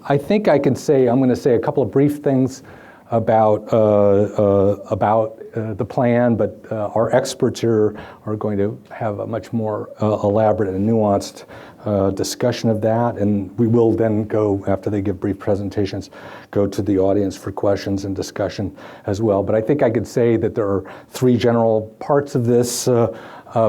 I think I can say, I'm going to say a couple of brief things about the plan, but our experts here are going to have a much more elaborate and nuanced discussion of that, and we will then go, after they give brief presentations, go to the audience for questions and discussion as well. But I think I could say that there are three general parts of this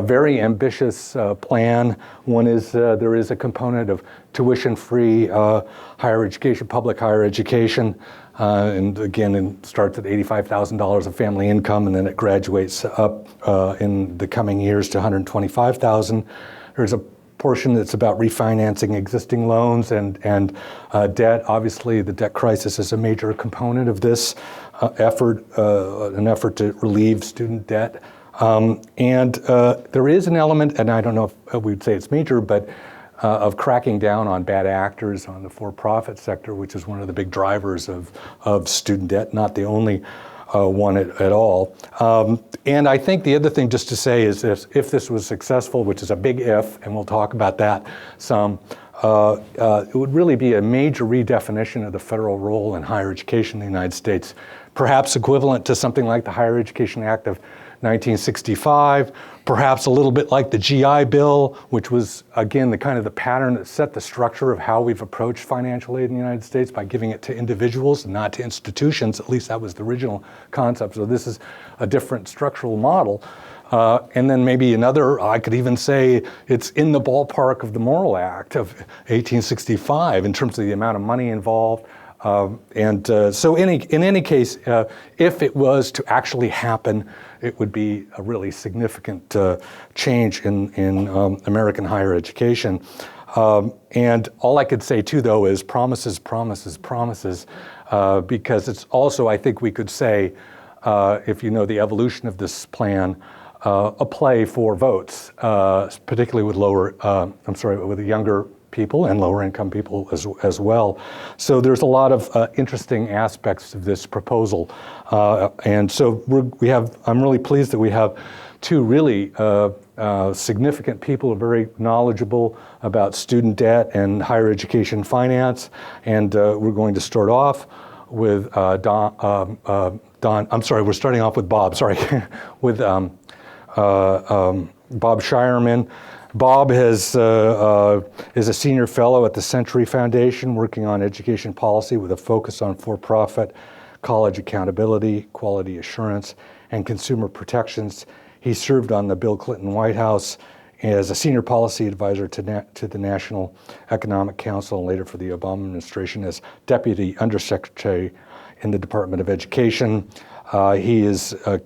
very ambitious plan. One is there is a component of tuition-free higher education, public higher education. And again, it starts at $85,000 of family income, and then it graduates up in the coming years to $125,000. There's a portion that's about refinancing existing loans and debt. Obviously, the debt crisis is a major component of this effort, an effort to relieve student debt. And there is an element, and I don't know if we'd say it's major, but of cracking down on bad actors on the for-profit sector, which is one of the big drivers of student debt, not the only one at all. And I think the other thing just to say is if this was successful, which is a big if, and we'll talk about that some, it would really be a major redefinition of the federal role in higher education in the United States, perhaps equivalent to something like the Higher Education Act of 1965, perhaps a little bit like the GI Bill, which was, again, the kind of the pattern that set the structure of how we've approached financial aid in the United States by giving it to individuals and not to institutions. At least that was the original concept. So this is a different structural model. And then maybe another, I could even say it's in the ballpark of the Morrill Act of 1865 in terms of the amount of money involved. So in any case, if it was to actually happen, it would be a really significant change in American higher education. And all I could say too, though, is promises, promises, promises, because it's also, I think we could say, if you know the evolution of this plan, a play for votes, particularly with with the younger people and lower income people as well. So there's a lot of interesting aspects of this proposal. And so I'm really pleased that we have two really significant people who are very knowledgeable about student debt and higher education finance. And we're going to start off with Don, we're starting off with Bob, with Bob Shireman. Bob is a senior fellow at the Century Foundation working on education policy with a focus on for-profit, college accountability, quality assurance, and consumer protections. He served on the Bill Clinton White House as a senior policy advisor to the National Economic Council and later for the Obama administration as Deputy Undersecretary in the Department of Education. He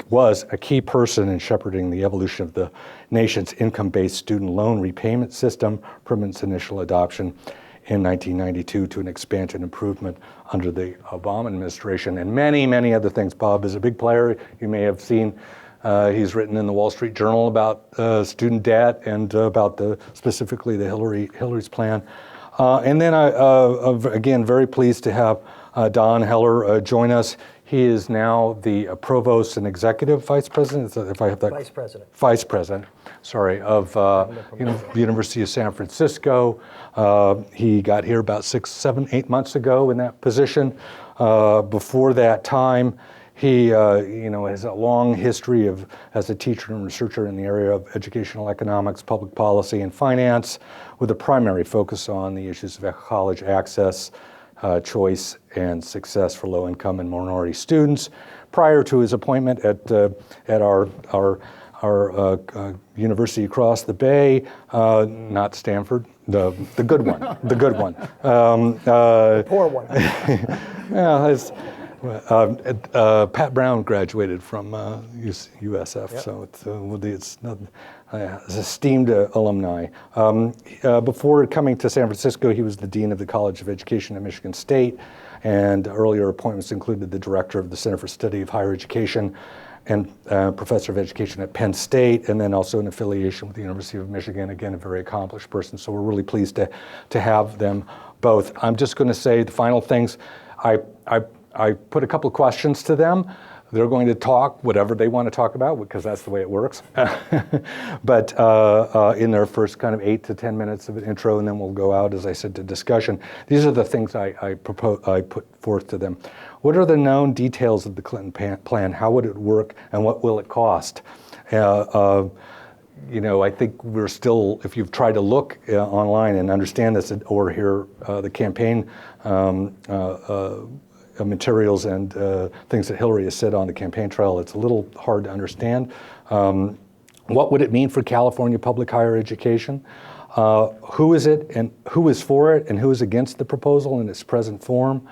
was a key person in shepherding the evolution of the nation's income-based student loan repayment system from its initial adoption in 1992 to an expansion improvement under the Obama administration, and many, many other things. Bob is a big player. You may have seen he's written in the Wall Street Journal about student debt and about specifically the Hillary's plan. And then again, very pleased to have Don Heller join us. He is now the provost and executive vice president, if I have that. Vice president, sorry, of the University of San Francisco. He got here about 6, 7, 8 months ago in that position. Before that time, he has a long history as a teacher and researcher in the area of educational economics, public policy, and finance, with a primary focus on the issues of college access, choice, and success for low-income and minority students. Prior to his appointment at our university across the bay, not Stanford, the good one, the good one. The poor one. Yeah, Pat Brown graduated from USF, yep. So it's not. As esteemed alumni. Before coming to San Francisco, he was the Dean of the College of Education at Michigan State, and earlier appointments included the Director of the Center for Study of Higher Education and Professor of Education at Penn State, and then also an affiliation with the University of Michigan, again, a very accomplished person. So we're really pleased to have them both. I'm just going to say the final things. I put a couple of questions to them. they're going to talk whatever they want to talk about, because that's the way it works. But in their first kind of 8 to 10 minutes of an intro, and then we'll go out, as I said, to discussion. These are the things I put forth to them. What are the known details of the Clinton plan? How would it work, and what will it cost? I think we're still, if you've tried to look online and understand this, or hear the campaign materials and things that Hilary has said on the campaign trail, it's a little hard to understand. What would it mean for California public higher education? Who is it, and who is for it, and who is against the proposal in its present form?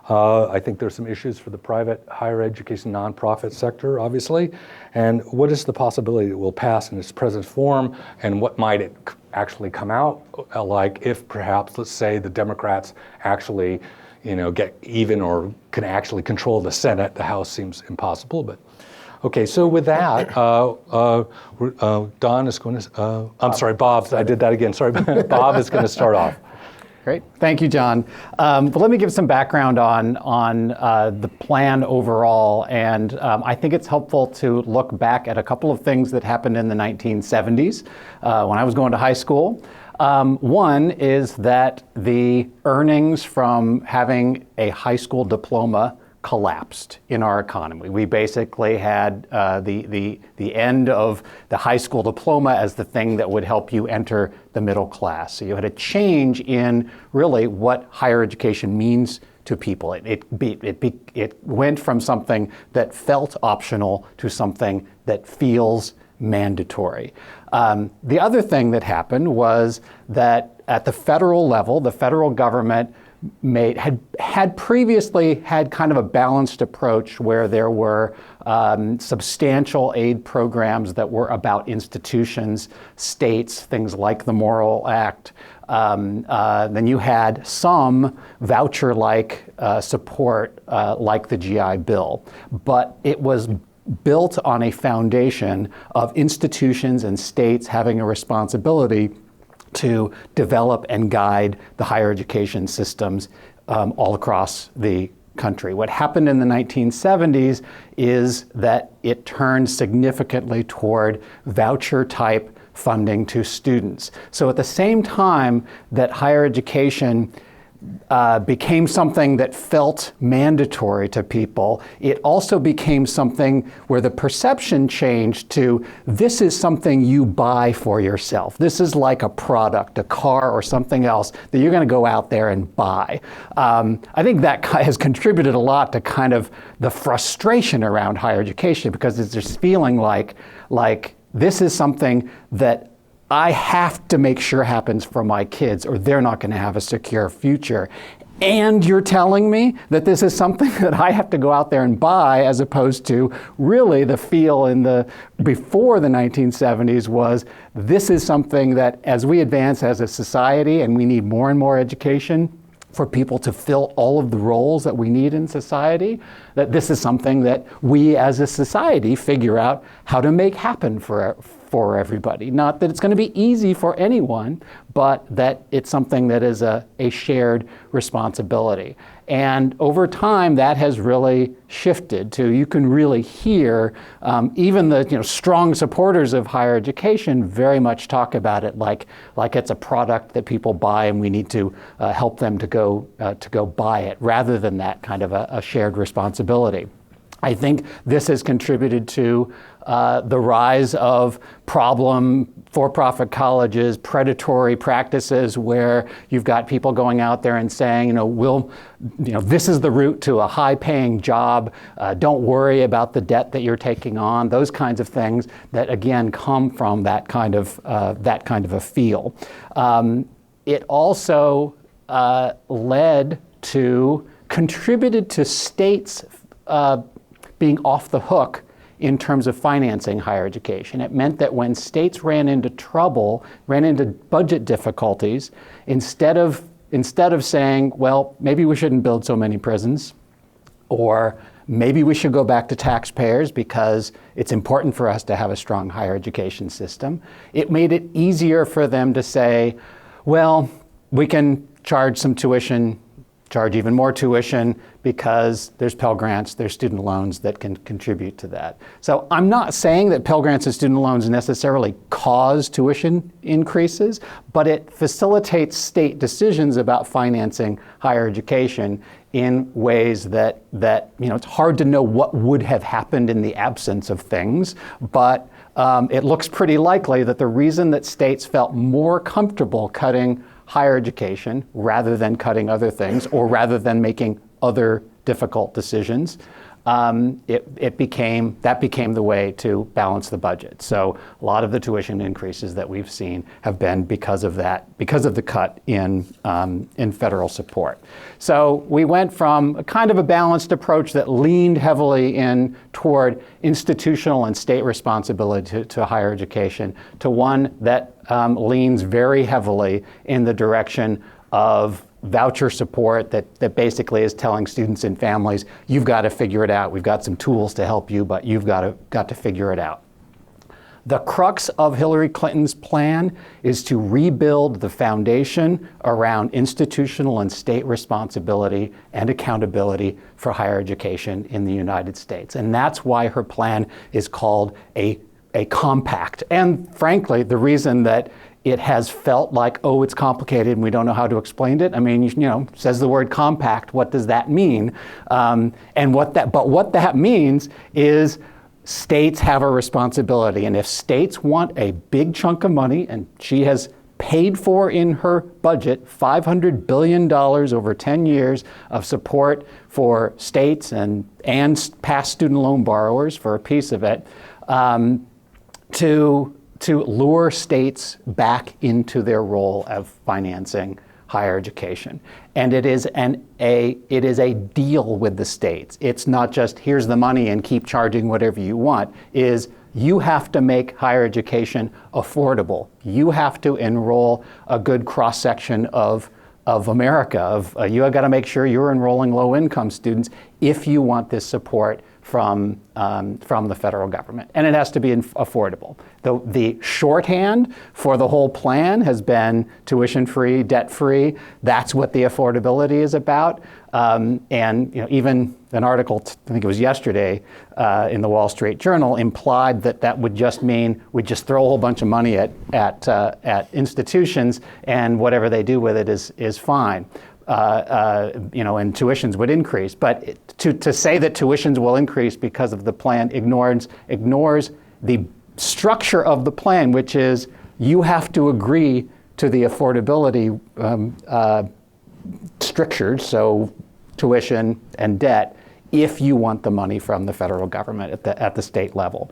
I think there's some issues for the private higher education nonprofit sector, obviously. And what is the possibility it will pass in its present form, and what might it actually come out like if perhaps, let's say, the Democrats actually get even or can actually control the Senate? The House seems impossible, but okay. So with that, Don is going to, I'm sorry, Bob, I did that again, sorry. Bob is going to start off. Great, thank you, John. But let me give some background on the plan overall, and I think it's helpful to look back at a couple of things that happened in the 1970s when I was going to high school. One is that the earnings from having a high school diploma collapsed in our economy. We basically had the end of the high school diploma as the thing that would help you enter the middle class. So you had a change in really what higher education means to people. It went from something that felt optional to something that feels mandatory. The other thing that happened was that at the federal level, the federal government had previously had kind of a balanced approach where there were substantial aid programs that were about institutions, states, things like the Morrill Act. Then you had some voucher-like support like the GI Bill, but it was built on a foundation of institutions and states having a responsibility to develop and guide the higher education systems all across the country. What happened in the 1970s is that it turned significantly toward voucher-type funding to students. So at the same time that higher education became something that felt mandatory to people, it also became something where the perception changed to, this is something you buy for yourself. This is like a product, a car or something else that you're going to go out there and buy. I think that has contributed a lot to kind of the frustration around higher education, because it's this feeling like this is something that I have to make sure happens for my kids, or they're not going to have a secure future. And you're telling me that this is something that I have to go out there and buy, as opposed to really the feel before the 1970s was, this is something that as we advance as a society and we need more and more education for people to fill all of the roles that we need in society, that this is something that we as a society figure out how to make happen for everybody. Not that it's going to be easy for anyone, but that it's something that is a shared responsibility. And over time, that has really shifted to, you can really hear even the strong supporters of higher education very much talk about it like it's a product that people buy, and we need to help them to go buy it, rather than that kind of a shared responsibility. I think this has contributed to the rise of problem for-profit colleges, predatory practices where you've got people going out there and saying, this is the route to a high-paying job. Don't worry about the debt that you're taking on. Those kinds of things that again come from that kind of a feel. It also contributed to states being off the hook in terms of financing higher education. It meant that when states ran into budget difficulties, instead of saying, well, maybe we shouldn't build so many prisons, or maybe we should go back to taxpayers because it's important for us to have a strong higher education system, it made it easier for them to say, well, we can charge some tuition charge even more tuition because there's Pell Grants, there's student loans that can contribute to that. So I'm not saying that Pell Grants and student loans necessarily cause tuition increases, but it facilitates state decisions about financing higher education in ways that it's hard to know what would have happened in the absence of things, but it looks pretty likely that the reason that states felt more comfortable cutting higher education rather than cutting other things or rather than making other difficult decisions, that became the way to balance the budget. So a lot of the tuition increases that we've seen have been because of that, because of the cut in federal support. So we went from a kind of a balanced approach that leaned heavily in toward institutional and state responsibility to higher education to one that leans very heavily in the direction of voucher support that basically is telling students and families, you've got to figure it out. We've got some tools to help you, but you've got to figure it out. The crux of Hilary Clinton's plan is to rebuild the foundation around institutional and state responsibility and accountability for higher education in the United States. And that's why her plan is called a compact. And frankly, the reason that it has felt like, oh, it's complicated and we don't know how to explain it. I mean, says the word compact, what does that mean? What that means is states have a responsibility. And if states want a big chunk of money, and she has paid for in her budget $500 billion over 10 years of support for states and past student loan borrowers for a piece of it, to lure states back into their role of financing higher education. And it is a deal with the states. It's not just here's the money and keep charging whatever you want. You have to make higher education affordable. You have to enroll a good cross-section of America. You have got to make sure you're enrolling low-income students if you want this support from the federal government. And it has to be affordable. The shorthand for the whole plan has been tuition-free, debt-free. That's what the affordability is about. Even an article, I think it was yesterday, in the Wall Street Journal implied that would just mean we just throw a whole bunch of money at institutions and whatever they do with it is fine. And tuitions would increase. But to say that tuitions will increase because of the plan ignores the structure of the plan, which is you have to agree to the affordability strictures, so tuition and debt, if you want the money from the federal government at the state level.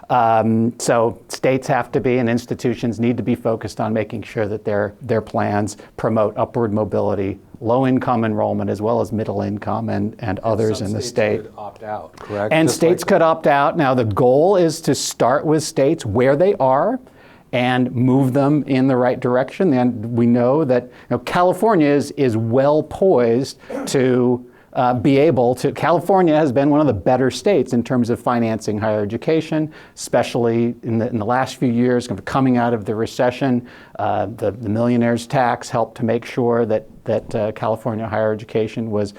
So states have to be and institutions need to be focused on making sure that their plans promote upward mobility, low-income enrollment, as well as middle income and others in the state. Could opt out, correct? And states could opt out. Now, the goal is to start with states where they are and move them in the right direction. And we know that California is well poised to be able to. California has been one of the better states in terms of financing higher education, especially in the last few years, coming out of the recession. The millionaire's tax helped to make sure that California higher education was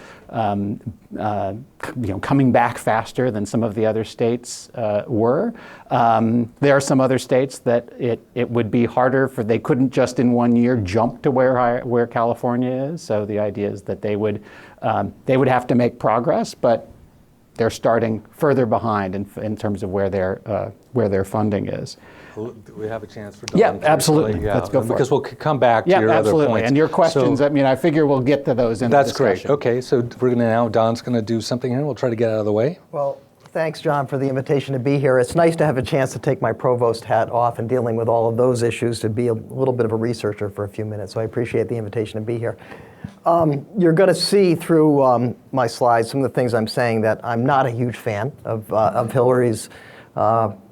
coming back faster than some of the other states were. There are some other states that it would be harder for. They couldn't just in one year jump to where California is. So the idea is that they would have to make progress, but they're starting further behind in terms of where their funding is. Do we have a chance for Dawn? Yeah, absolutely. Yeah. Let's go for it. Because we'll come back to your other absolutely. points. And your questions, So, I figure we'll get to those in the discussion. that's great. Okay, so we're going to now, Don's going to do something here. We'll try to get out of the way. Well, thanks, John, for the invitation to be here. It's nice to have a chance to take my provost hat off and dealing with all of those issues, to be a little bit of a researcher for a few minutes. So I appreciate the invitation to be here. You're going to see through my slides some of the things I'm saying that I'm not a huge fan of Hilary's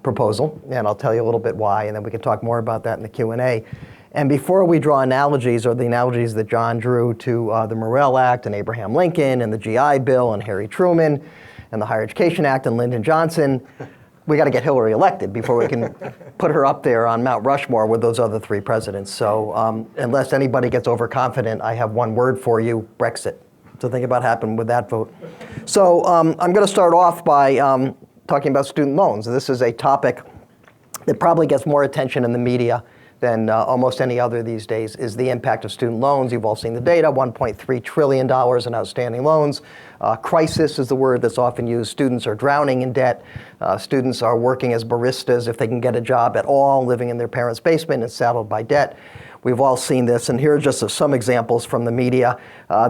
proposal, and I'll tell you a little bit why, and then we can talk more about that in the Q&A. And before we draw analogies, or the analogies that John drew to the Morrill Act and Abraham Lincoln and the GI Bill and Harry Truman and the Higher Education Act and Lyndon Johnson, we got to get Hillary elected before we can put her up there on Mount Rushmore with those other three presidents. So unless anybody gets overconfident, I have one word for you: Brexit. So think about what happened with that vote. So I'm going to start off by talking about student loans. This is a topic that probably gets more attention in the media than almost any other these days, is the impact of student loans. You've all seen the data, $1.3 trillion in outstanding loans. Crisis is the word that's often used. Students are drowning in debt. Students are working as baristas if they can get a job at all, living in their parents' basement and saddled by debt. We've all seen this, and here are just some examples from the media.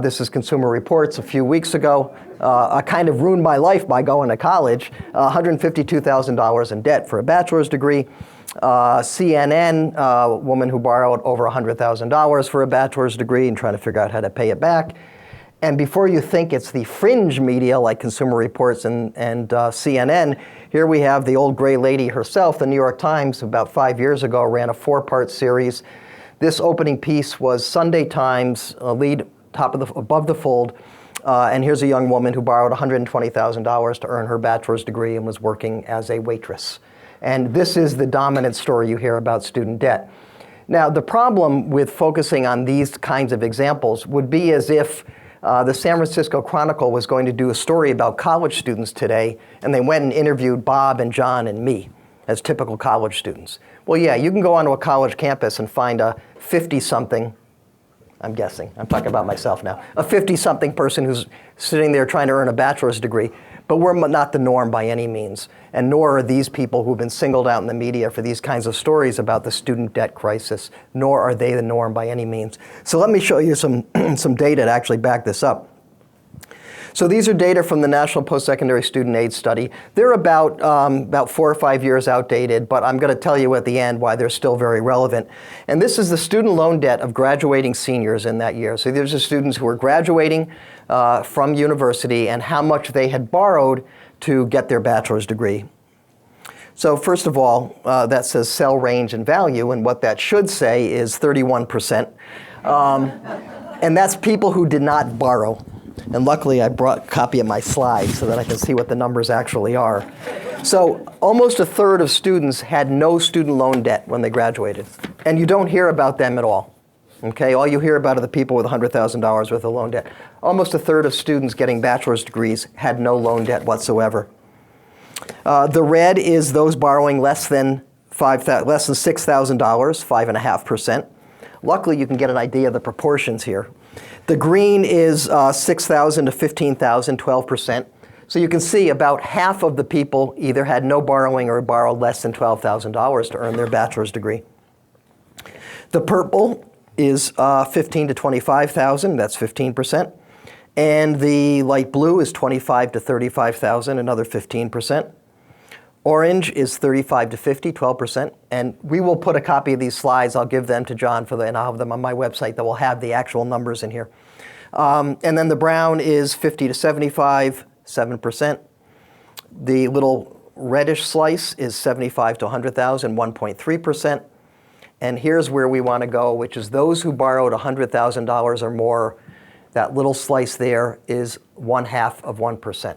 This is Consumer Reports a few weeks ago. I kind of ruined my life by going to college. $152,000 in debt for a bachelor's degree. CNN, a woman who borrowed over $100,000 for a bachelor's degree and trying to figure out how to pay it back. And before you think it's the fringe media like Consumer Reports and CNN, here we have the old gray lady herself. The New York Times, about 5 years ago, ran a 4-part series. This opening piece was Sunday Times, lead above the fold. And here's a young woman who borrowed $120,000 to earn her bachelor's degree and was working as a waitress. And this is the dominant story you hear about student debt. Now, the problem with focusing on these kinds of examples would be as if the San Francisco Chronicle was going to do a story about college students today, and they went and interviewed Bob and John and me as typical college students. Well, yeah, you can go onto a college campus and find a 50-something, I'm guessing, I'm talking about myself now, a 50-something person who's sitting there trying to earn a bachelor's degree. But we're not the norm by any means, and nor are these people who've been singled out in the media for these kinds of stories about the student debt crisis, nor are they the norm by any means. So let me show you some data to actually back this up. So these are data from the National Post-Secondary Student Aid Study. They're about 4 or 5 years outdated, but I'm going to tell you at the end why they're still very relevant. And this is the student loan debt of graduating seniors in that year. So these are students who are graduating from university and how much they had borrowed to get their bachelor's degree. So first of all, that says sell range and value, and what that should say is 31%. And that's people who did not borrow. And luckily, I brought a copy of my slides so that I can see what the numbers actually are. So almost a third of students had no student loan debt when they graduated. And you don't hear about them at all. Okay, all you hear about are the people with $100,000 worth of loan debt. Almost a third of students getting bachelor's degrees had no loan debt whatsoever. The red is those borrowing less than $6,000, 5.5%. Luckily, you can get an idea of the proportions here. The green is $6,000 to $15,000, 12%. So you can see about half of the people either had no borrowing or borrowed less than $12,000 to earn their bachelor's degree. The purple is $15,000 to $25,000, that's 15%. And the light blue is $25,000 to $35,000, another 15%. Orange is $35,000 to $50,000, 12%. And we will put a copy of these slides. I'll give them to John and I'll have them on my website that will have the actual numbers in here. And then the brown is $50,000 to $75,000, 7%. The little reddish slice is $75,000 to $100,000, 1.3%. And here's where we want to go, which is those who borrowed $100,000 or more. That little slice there is 0.5%.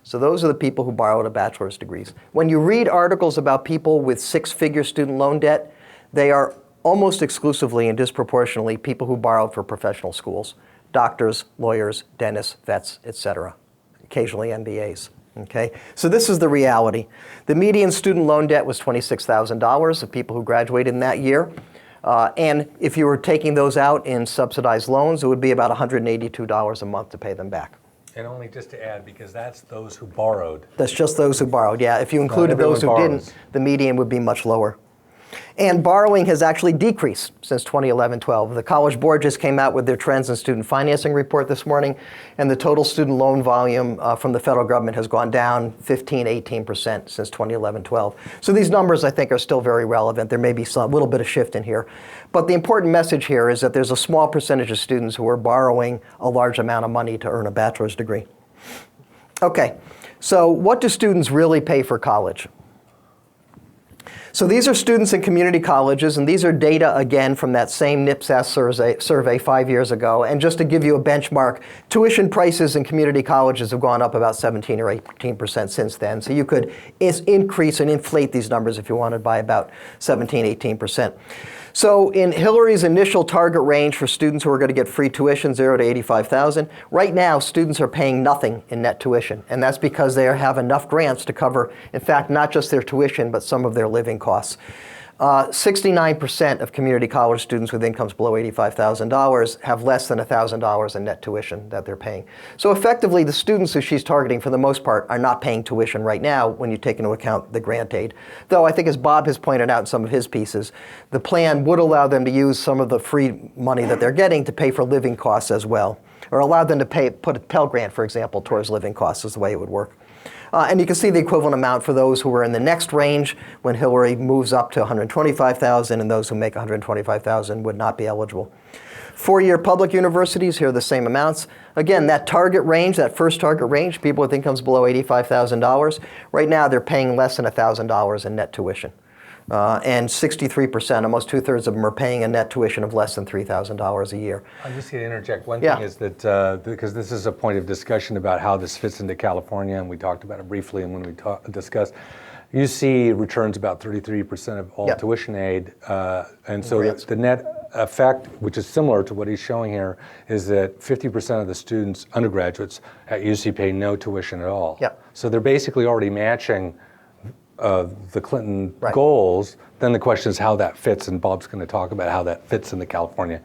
So those are the people who borrowed a bachelor's degrees. When you read articles about people with 6-figure student loan debt, they are almost exclusively and disproportionately people who borrowed for professional schools. Doctors, lawyers, dentists, vets, etc. Occasionally MBAs. Okay? So this is the reality. The median student loan debt was $26,000 of people who graduated in that year. And if you were taking those out in subsidized loans, it would be about $182 a month to pay them back. And only just to add, because that's those who borrowed. That's just those who borrowed, yeah. If you included those who didn't, the median would be much lower. And borrowing has actually decreased since 2011-12. The College Board just came out with their Trends in Student Financing report this morning, and the total student loan volume from the federal government has gone down 18% since 2011-12. So these numbers, I think, are still very relevant. There may be a little bit of shift in here. But the important message here is that there's a small percentage of students who are borrowing a large amount of money to earn a bachelor's degree. Okay, so what do students really pay for college? So these are students in community colleges, and these are data, again, from that same NIPSAS survey 5 years ago. And just to give you a benchmark, tuition prices in community colleges have gone up about 17 or 18% since then. So you could increase and inflate these numbers if you wanted by about 17, 18%. So in Hilary's initial target range for students who are going to get free tuition, 0 to 85,000, right now students are paying nothing in net tuition. And that's because they have enough grants to cover, in fact, not just their tuition, but some of their living costs. 69% of community college students with incomes below $85,000 have less than $1,000 in net tuition that they're paying. So effectively, the students who she's targeting, for the most part, are not paying tuition right now when you take into account the grant aid. Though I think, as Bob has pointed out in some of his pieces, the plan would allow them to use some of the free money that they're getting to pay for living costs as well, or allow them to put a Pell Grant, for example, towards living costs is the way it would work. And you can see the equivalent amount for those who are in the next range when Hilary moves up to 125,000, and those who make 125,000 would not be eligible. Four-year public universities, here are the same amounts. Again, that target range, that first target range, people with incomes below $85,000, right now they're paying less than $1,000 in net tuition. And 63%, almost two-thirds of them, are paying a net tuition of less than $3,000 a year. I'm just going to interject. One thing is that, because this is a point of discussion about how this fits into California, and we talked about it briefly and when we discussed, you see returns about 33% of all tuition aid. And so the net effect, which is similar to what he's showing here, is that 50% of the students, undergraduates at UC, pay no tuition at all. So they're basically already matching the Clinton goals. Then the question is how that fits, and Bob's going to talk about how that fits in the California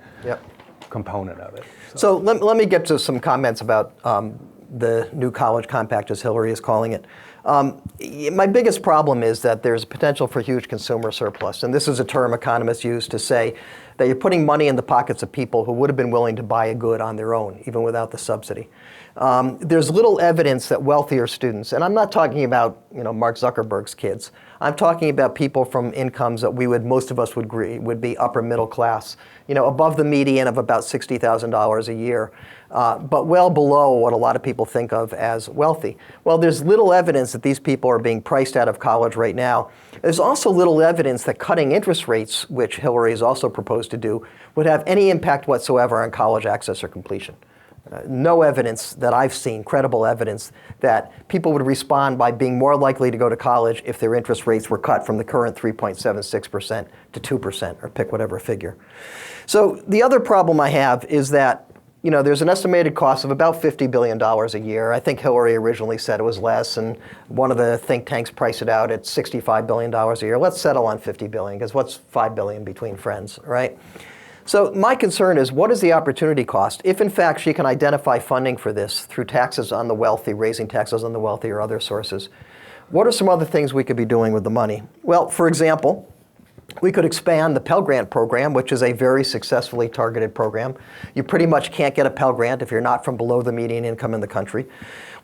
component of it. So let me get to some comments about the new college compact, as Hilary is calling it. My biggest problem is that there's potential for huge consumer surplus, and this is a term economists use to say that you're putting money in the pockets of people who would have been willing to buy a good on their own, even without the subsidy. There's little evidence that wealthier students, and I'm not talking about Mark Zuckerberg's kids. I'm talking about people from incomes that most of us would agree would be upper middle class, above the median of about $60,000 a year, but well below what a lot of people think of as wealthy. Well, there's little evidence that these people are being priced out of college right now. There's also little evidence that cutting interest rates, which Hilary has also proposed to do, would have any impact whatsoever on college access or completion. No evidence that I've seen, credible evidence, that people would respond by being more likely to go to college if their interest rates were cut from the current 3.76% to 2%, or pick whatever figure. So the other problem I have is that there's an estimated cost of about $50 billion a year. I think Hilary originally said it was less, and one of the think tanks priced it out at $65 billion a year. Let's settle on $50 billion, because what's $5 billion between friends, right? So my concern is, what is the opportunity cost if, in fact, she can identify funding for this through taxes on the wealthy, raising taxes on the wealthy, or other sources? What are some other things we could be doing with the money? Well, for example, we could expand the Pell Grant program, which is a very successfully targeted program. You pretty much can't get a Pell Grant if you're not from below the median income in the country.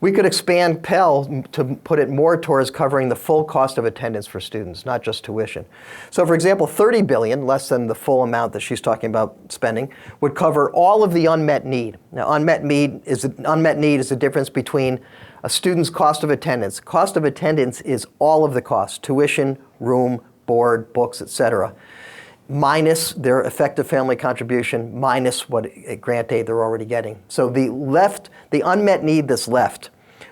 We could expand Pell to put it more towards covering the full cost of attendance for students, not just tuition. So for example, $30 billion, less than the full amount that she's talking about spending, would cover all of the unmet need. Now, unmet need is the difference between a student's cost of attendance. Cost of attendance is all of the costs: tuition, room, board, books, etc., minus their effective family contribution, minus what grant aid they're already getting. So the unmet need that's left,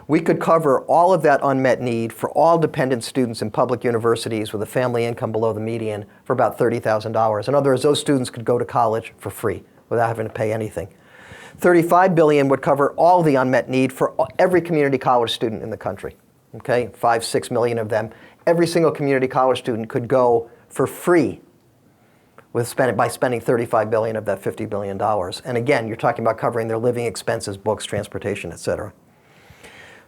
we could cover all of that unmet need for all dependent students in public universities with a family income below the median for about $30,000. In other words, those students could go to college for free without having to pay anything. $35 billion would cover all the unmet need for every community college student in the country. Okay, 5-6 million of them. Every single community college student could go for free by spending $35 billion of that $50 billion. And again, you're talking about covering their living expenses, books, transportation, etc.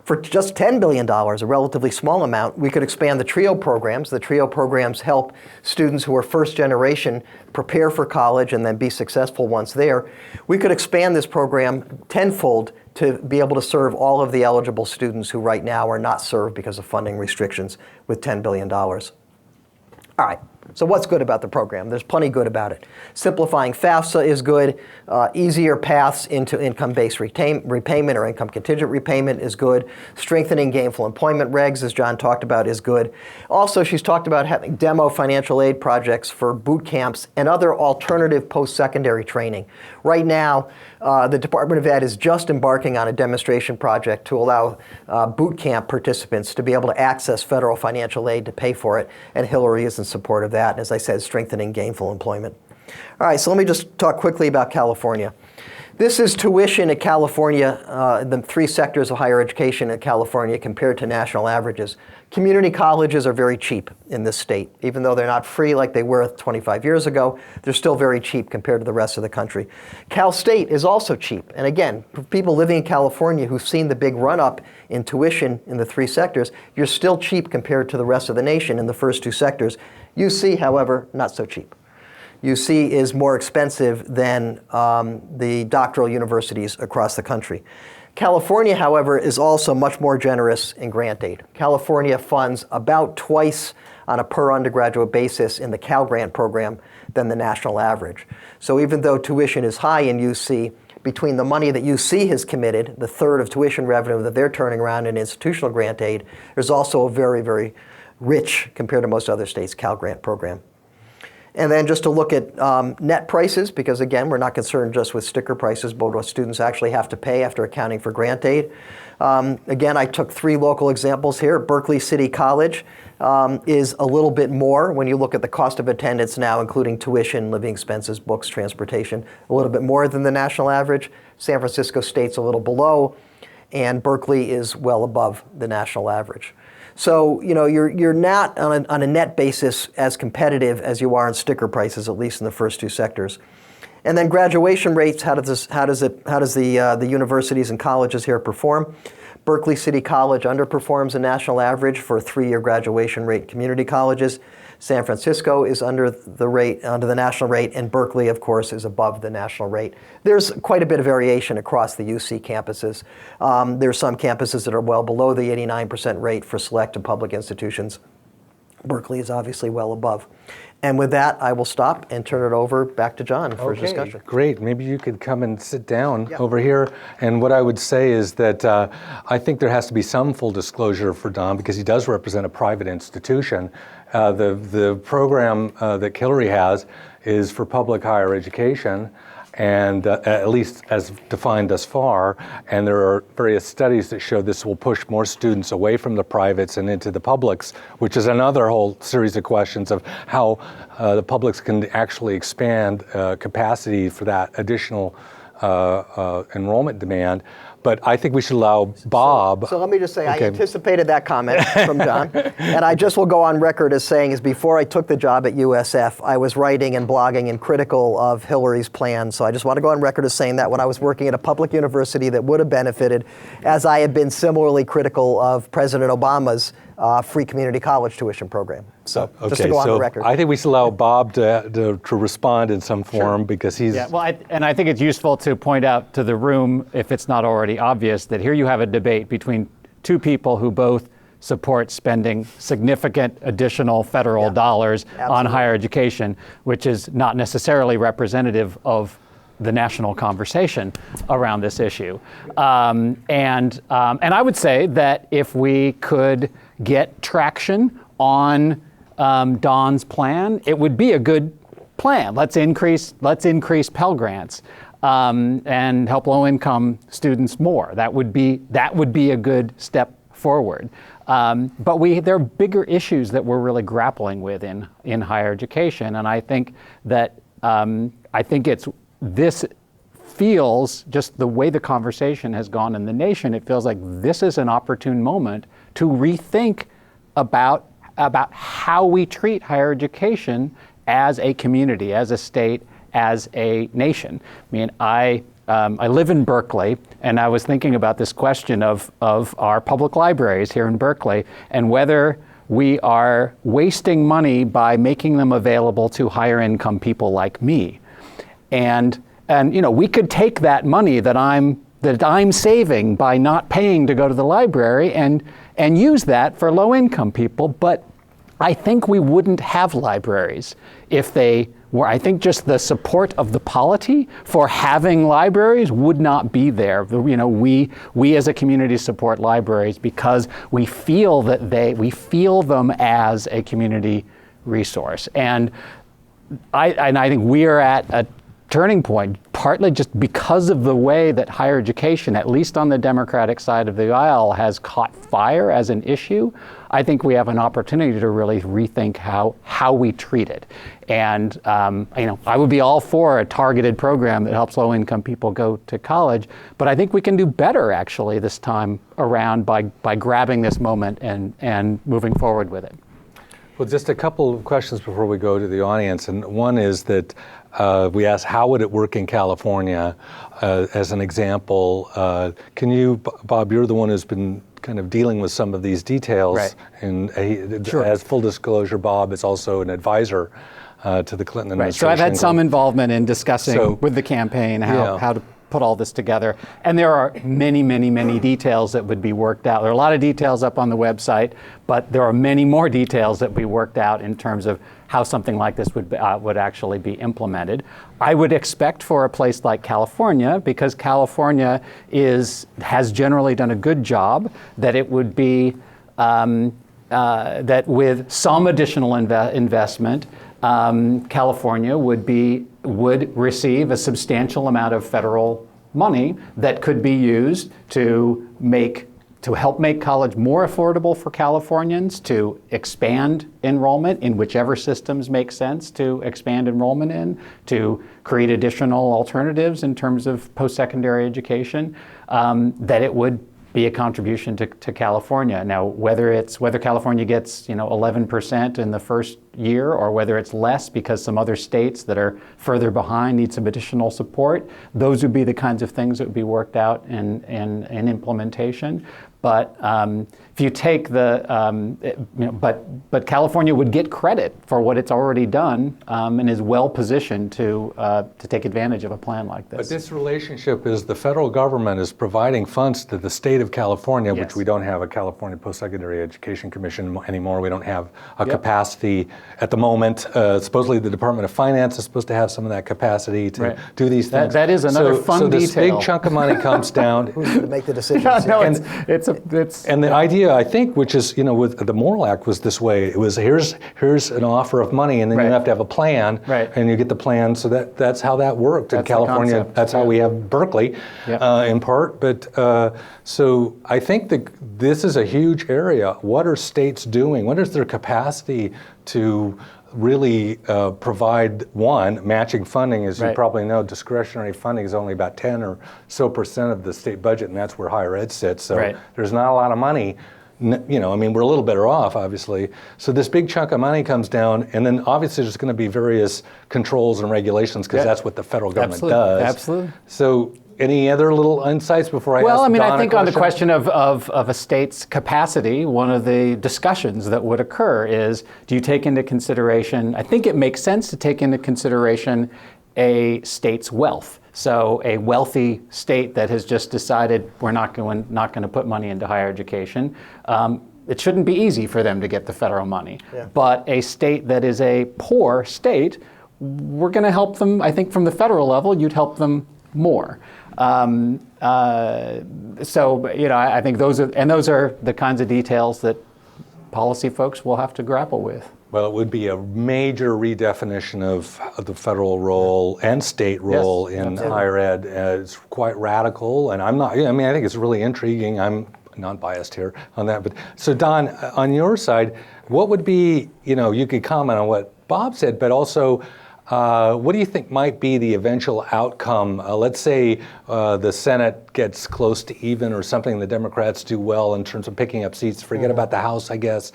For just $10 billion, a relatively small amount, we could expand the TRIO programs. The TRIO programs help students who are first generation prepare for college and then be successful once there. We could expand this program tenfold to be able to serve all of the eligible students who right now are not served because of funding restrictions with $10 billion. All right. So what's good about the program? There's plenty good about it. Simplifying FAFSA is good. Easier paths into income-based repayment or income contingent repayment is good. Strengthening gainful employment regs, as John talked about, is good. Also, she's talked about having demo financial aid projects for boot camps and other alternative post-secondary training. Right now, the Department of Ed is just embarking on a demonstration project to allow boot camp participants to be able to access federal financial aid to pay for it, and Hilary is in support of that. And as I said, strengthening gainful employment. All right, so let me just talk quickly about California. This is tuition in California, the three sectors of higher education in California compared to national averages. Community colleges are very cheap in this state. Even though they're not free like they were 25 years ago, they're still very cheap compared to the rest of the country. Cal State is also cheap. And again, for people living in California who've seen the big run-up in tuition in the three sectors, you're still cheap compared to the rest of the nation in the first two sectors. UC, however, not so cheap. UC is more expensive than the doctoral universities across the country. California, however, is also much more generous in grant aid. California funds about twice on a per undergraduate basis in the Cal Grant program than the national average. So even though tuition is high in UC, between the money that UC has committed, the third of tuition revenue that they're turning around in institutional grant aid, there's also a very, very rich, compared to most other states, Cal Grant program. And then just to look at net prices, because again, we're not concerned just with sticker prices, but what students actually have to pay after accounting for grant aid. Again, I took three local examples here. Berkeley City College is a little bit more when you look at the cost of attendance now, including tuition, living expenses, books, transportation, a little bit more than the national average. San Francisco State's a little below, and Berkeley is well above the national average. So, you know, you're not on a net basis as competitive as you are in sticker prices, at least in the first two sectors. And then graduation rates, how does the universities and colleges here perform? Berkeley City College underperforms the national average for a 3-year graduation rate community colleges. San Francisco is under the national rate, and Berkeley, of course, is above the national rate. There's quite a bit of variation across the UC campuses. There are some campuses that are well below the 89% rate for select and public institutions. Berkeley is obviously well above. And with that, I will stop and turn it over back to John for his discussion. Great. Maybe you could come and sit down over here. And what I would say is that I think there has to be some full disclosure for Don, because he does represent a private institution. The program that Hilary has is for public higher education, and at least as defined thus far. And there are various studies that show this will push more students away from the privates and into the publics, which is another whole series of questions of how the publics can actually expand capacity for that additional enrollment demand. But I think we should allow Bob. So let me just say, I anticipated that comment from John. And I just will go on record as saying is before I took the job at USF, I was writing and blogging and critical of Hilary's plan. So I just want to go on record as saying that when I was working at a public university that would have benefited, as I had been similarly critical of President Obama's free community college tuition program. So just to go on the record. I think we should allow Bob to respond in some form, because he's... Yeah, well, I think it's useful to point out to the room, if it's not already obvious, that here you have a debate between two people who both support spending significant additional federal dollars on higher education, which is not necessarily representative of the national conversation around this issue. And I would say that if we could get traction on Don's plan, it would be a good plan. Let's increase Pell Grants and help low-income students more. That would be a good step forward. But there are bigger issues that we're really grappling with in higher education, and I think that this feels, just the way the conversation has gone in the nation, it feels like this is an opportune moment to rethink about how we treat higher education as a community, as a state, as a nation. I mean, I live in Berkeley, and I was thinking about this question of our public libraries here in Berkeley, and whether we are wasting money by making them available to higher income people like me. And you know, we could take that money that I'm saving by not paying to go to the library and use that for low income people, but I think we wouldn't have libraries if they were. I think just the support of the polity for having libraries would not be there. You know, we as a community support libraries because we feel that we feel them as a community resource. And I think we are at a turning point, partly just because of the way that higher education, at least on the Democratic side of the aisle, has caught fire as an issue. I think we have an opportunity to really rethink how we treat it. And you know, I would be all for a targeted program that helps low-income people go to college, but I think we can do better actually this time around by grabbing this moment and moving forward with it. Well, just a couple of questions before we go to the audience, and one is that we asked how would it work in California as an example. Can you, Bob, you're the one who's been kind of dealing with some of these details. Right. And Sure. As full disclosure, Bob is also an advisor to the Clinton Right. So administration. I've had some involvement in discussing So- with the campaign how Yeah. to put all this together. And there are many, many, many details that would be worked out. There are a lot of details up on the website, but there are many more details that we worked out in terms of how something like this would actually be implemented. I would expect for a place like California, because California has generally done a good job, that it would be that with some additional investment, California would receive a substantial amount of federal money that could be used to help make college more affordable for Californians, to expand enrollment in whichever systems make sense to expand enrollment in, to create additional alternatives in terms of post-secondary education, that it would be a contribution to California. Now, whether California gets 11% in the first year, or whether it's less because some other states that are further behind need some additional support, those would be the kinds of things that would be worked out in implementation. But if you take but California would get credit for what it's already done and is well positioned to take advantage of a plan like this. But this relationship is the federal government is providing funds to the state of California, Yes. which we don't have a California Post-Secondary Education Commission anymore. We don't have a capacity at the moment. Supposedly the Department of Finance is supposed to have some of that capacity to Right. do these things. That is another fun so this detail. big chunk of money comes down. Who's going to make the decisions? No, Yeah. it's And the idea, I think, which is, with the Morrill Act was this way. It was here's an offer of money, and then Right. you have to have a plan, Right. and you get the plan. So that's how that worked in That's the California. concept. That's how we have Berkeley, Yeah. in part. But so I think that this is a huge area. What are states doing? What is their capacity to really provide matching funding? As you Right. probably know, discretionary funding is only about 10% or so of the state budget, and that's where higher ed sits. So Right. there's not a lot of money. We're a little better off, obviously. So this big chunk of money comes down, and then obviously there's going to be various controls and regulations because Yeah. that's what the federal government Absolutely. does. Absolutely. So any other little insights before I ask Well, I mean, Don I a think on the question of a state's capacity, one of the discussions that would occur is, do you take into consideration, I think it makes sense to take into consideration a state's wealth. So a wealthy state that has just decided we're not going to put money into higher education, it shouldn't be easy for them to get the federal money. Yeah. But a state that is a poor state, we're going to help them, I think from the federal level, you'd help them more. So I think those are the kinds of details that policy folks will have to grapple with. Well, it would be a major redefinition of the federal role and state role in higher ed. It's quite radical, and I think it's really intriguing. I'm not biased here on that. But so Don, on your side, what would be, you could comment on what Bob said, but also what do you think might be the eventual outcome? Let's say the Senate gets close to even or something, the Democrats do well in terms of picking up seats. Forget about the House, I guess.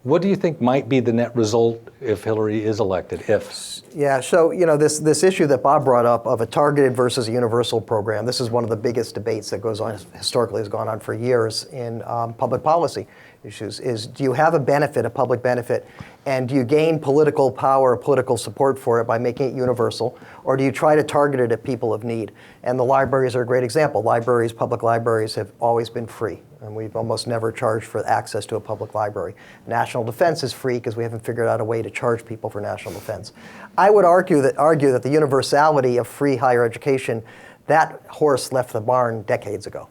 What do you think might be the net result if Hillary is elected, if? Yeah, so this issue that Bob brought up of a targeted versus a universal program, this is one of the biggest debates that goes on, historically has gone on for years in public policy issues, is do you have a public benefit, and do you gain political power, political support for it by making it universal, or do you try to target it at people of need? And the libraries are a great example. Public libraries have always been free. and we've almost never charged for access to a public library. National defense is free because we haven't figured out a way to charge people for national defense. I would argue that the universality of free higher education, that horse left the barn decades ago.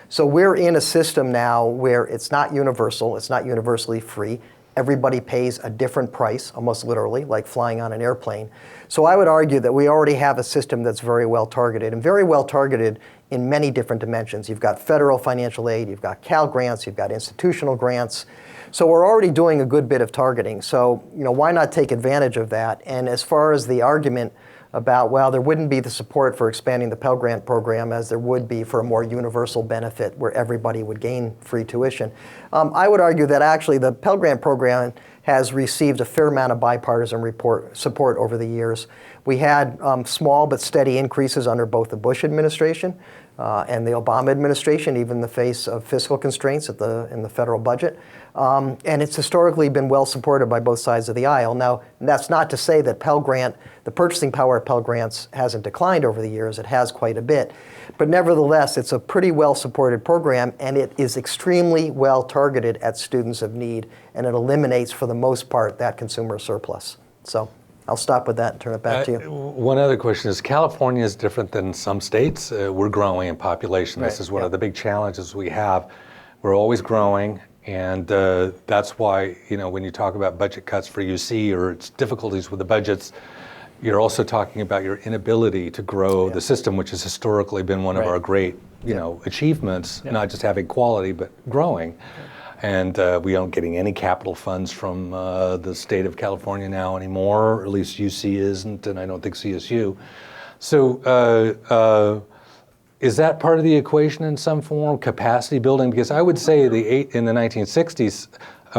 So we're in a system now where it's not universal, it's not universally free. Everybody pays a different price, almost literally, like flying on an airplane. So I would argue that we already have a system that's very well targeted, and very well targeted in many different dimensions. You've got federal financial aid, you've got Cal grants, you've got institutional grants. So we're already doing a good bit of targeting. So, why not take advantage of that? And as far as the argument about, well, there wouldn't be the support for expanding the Pell Grant program as there would be for a more universal benefit where everybody would gain free tuition. I would argue that actually the Pell Grant program has received a fair amount of bipartisan support over the years. We had small but steady increases under both the Bush administration and the Obama administration, even in the face of fiscal constraints in the federal budget. And it's historically been well supported by both sides of the aisle. Now, that's not to say that Pell Grant, the purchasing power of Pell Grants hasn't declined over the years. It has quite a bit. But nevertheless, it's a pretty well supported program, and it is extremely well targeted at students of need, and it eliminates, for the most part, that consumer surplus. So I'll stop with that and turn it back to you. One other question is, California is different than some states. We're growing in population. This is one of the big challenges we have. We're always growing. And that's why, when you talk about budget cuts for UC or its difficulties with the budgets, you're also talking about your inability to grow the system, which has historically been one of our great, achievements, not just having quality, but growing. And we aren't getting any capital funds from the state of California now anymore, or at least UC isn't, and I don't think CSU. So is that part of the equation in some form, capacity building? Because I would say in the 1960s,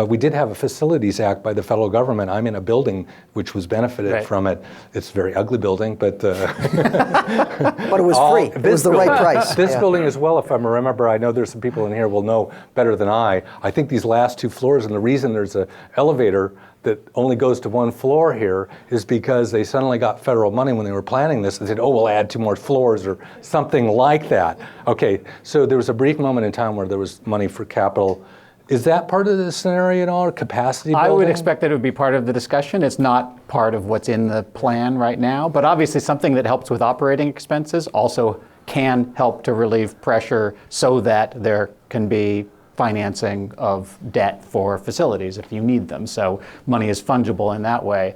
we did have a Facilities Act by the federal government. I'm in a building which was benefited from it. It's a very ugly building, but but it was free. It was the right price. This building as well, if I remember, I know there's some people in here will know better than I. I think these last two floors, and the reason there's an elevator that only goes to one floor here is because they suddenly got federal money when they were planning this. They said, we'll add 2 more floors or something like that. Okay, so there was a brief moment in time where there was money for capital. Is that part of the scenario at all, or capacity building? I would expect that it would be part of the discussion. It's not part of what's in the plan right now, but obviously something that helps with operating expenses also can help to relieve pressure so that there can be financing of debt for facilities if you need them. So money is fungible in that way,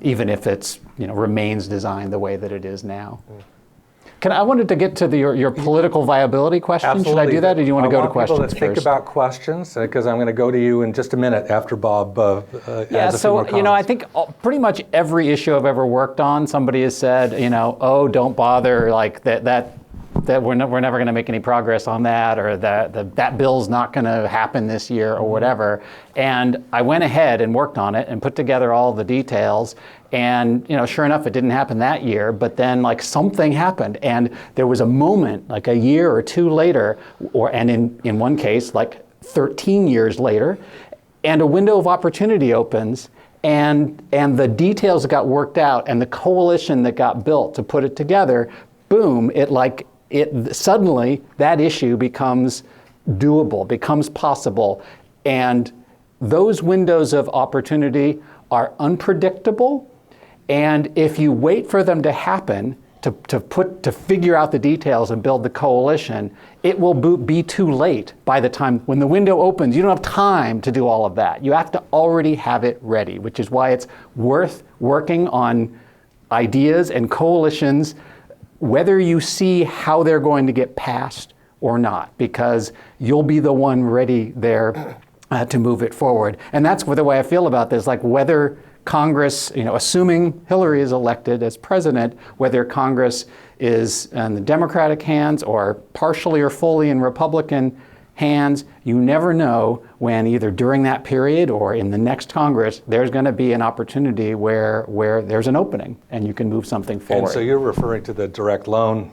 even if it's remains designed the way that it is now. I wanted to get to your political viability question. Absolutely. Should I do that, or do you want to go to questions first? Think about questions, because I'm going to go to you in just a minute after Bob adds a few more comments. I think pretty much every issue I've ever worked on, somebody has said, don't bother, like that we're never going to make any progress on that, or that bill's not going to happen this year, or whatever. And I went ahead and worked on it and put together all the details. And sure enough, it didn't happen that year. But then, something happened, and there was a moment, like a year or two later, and in one case, 13 years later, and a window of opportunity opens. And the details got worked out, and the coalition that got built to put it together, boom! It suddenly, that issue becomes doable, becomes possible, and those windows of opportunity are unpredictable. And if you wait for them to happen, to figure out the details and build the coalition, it will be too late by the time when the window opens. You don't have time to do all of that. You have to already have it ready, which is why it's worth working on ideas and coalitions, whether you see how they're going to get passed or not, because you'll be the one ready there to move it forward. And that's the way I feel about this, whether Congress, assuming Hillary is elected as president, whether Congress is in the Democratic hands or partially or fully in Republican hands, you never know when either during that period or in the next Congress, there's going to be an opportunity where there's an opening and you can move something forward. And so you're referring to the direct loan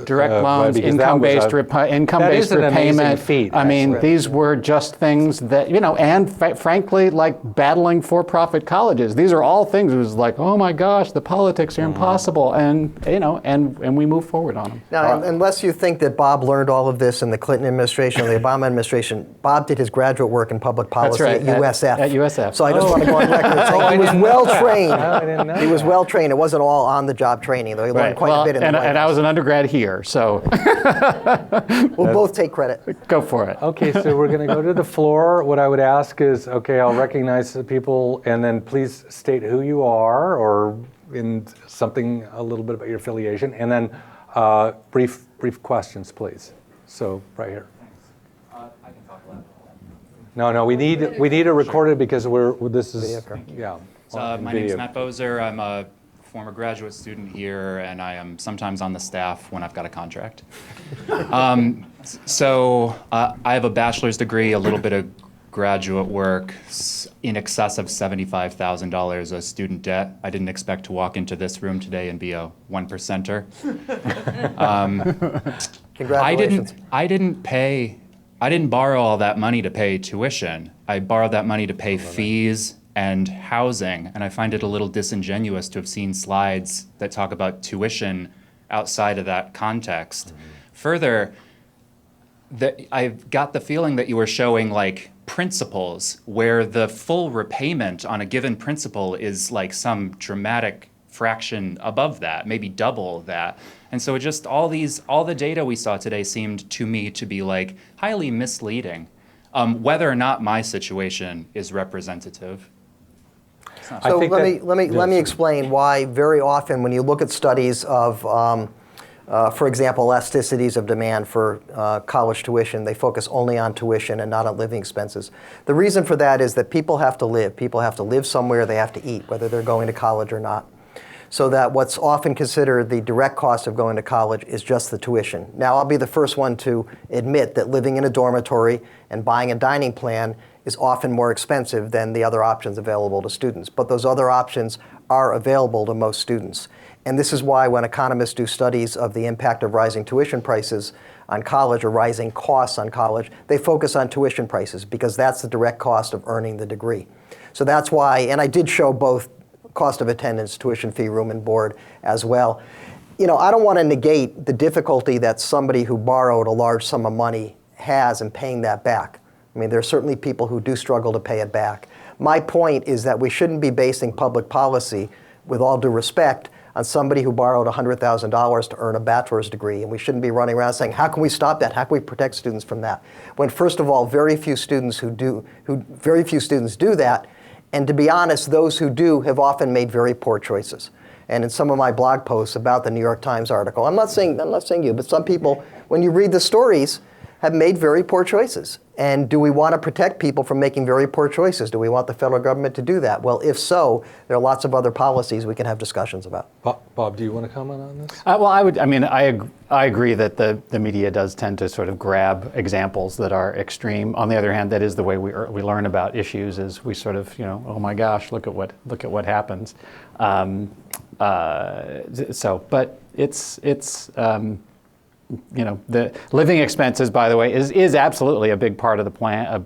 Direct right, loans, because that income-based was income-based that is an amazing repayment. feat, I mean, actually. these were just things that, and frankly, like battling for-profit colleges. These are all things. It was like, oh my gosh, the politics are impossible, and we move forward on them. Now, unless you think that Bob learned all of this in the Clinton administration or the Obama administration, Bob did his graduate work in public policy right, at USF. at USF. So I just want to go on record saying he was well trained. I didn't know He was that. well trained. It wasn't all on-the-job training, though. He learned quite a bit in the White and I House. was an undergrad here, so We'll both take credit. go for it. Okay, so we're going to go to the floor. What I would ask is, okay, I'll recognize the people, and then please state who you are, or in something a little bit about your affiliation, and then brief questions, please. So right here. I can talk loud. No, we need to record it because this is yeah. My name is Matt Bozer. I'm a former graduate student here, and I am sometimes on the staff when I've got a contract. So I have a bachelor's degree, a little bit of graduate work, in excess of $75,000 of student debt. I didn't expect to walk into this room today and be a 1%er. Congratulations. I didn't borrow all that money to pay tuition. I borrowed that money to pay fees and housing, and I find it a little disingenuous to have seen slides that talk about tuition outside of that context. Further, I've got the feeling that you were showing like principles where the full repayment on a given principal is like some dramatic fraction above that, maybe double that. And so it just all the data we saw today seemed to me to be like highly misleading, whether or not my situation is representative. So let me explain why very often when you look at studies of, for example, elasticities of demand for college tuition, they focus only on tuition and not on living expenses. The reason for that is that people have to live. People have to live somewhere. They have to eat, whether they're going to college or not. So that what's often considered the direct cost of going to college is just the tuition. Now, I'll be the first one to admit that living in a dormitory and buying a dining plan is often more expensive than the other options available to students. But those other options are available to most students. And this is why when economists do studies of the impact of rising tuition prices on college or rising costs on college, they focus on tuition prices because that's the direct cost of earning the degree. So that's why, and I did show both cost of attendance, tuition fee, room and board as well. I don't want to negate the difficulty that somebody who borrowed a large sum of money has in paying that back. I mean, there are certainly people who do struggle to pay it back. My point is that we shouldn't be basing public policy, with all due respect, on somebody who borrowed $100,000 to earn a bachelor's degree, and we shouldn't be running around saying, how can we stop that? How can we protect students from that? When first of all, very few students do that, and to be honest, those who do have often made very poor choices. And in some of my blog posts about the New York Times article, I'm not saying you, but some people, when you read the stories, have made very poor choices. And do we want to protect people from making very poor choices? Do we want the federal government to do that? Well, if so, there are lots of other policies we can have discussions about. Bob, do you want to comment on this? I agree that the media does tend to sort of grab examples that are extreme. On the other hand, that is the way we learn about issues, is we sort of, oh my gosh, look at what happens. But it's the living expenses, by the way, is absolutely a big part of the plan,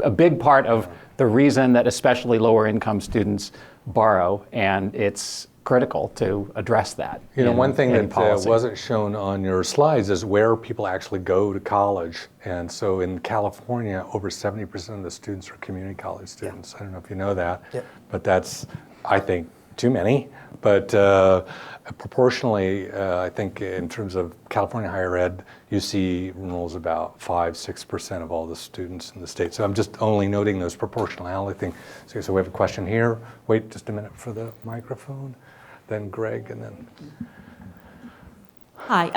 a big part of the reason that especially lower income students borrow, and it's critical to address that. One thing that policy. wasn't shown on your slides is where people actually go to college. And so in California, over 70% of the students are community college students. Yeah. I don't know if you know that, but that's, I think, too many. But proportionally, I think in terms of California higher ed, you see enrolls about 5-6% of all the students in the state. So I'm just only noting those proportionality thing. So we have a question here. Wait just a minute for the microphone. Then Greg, and then. Hi,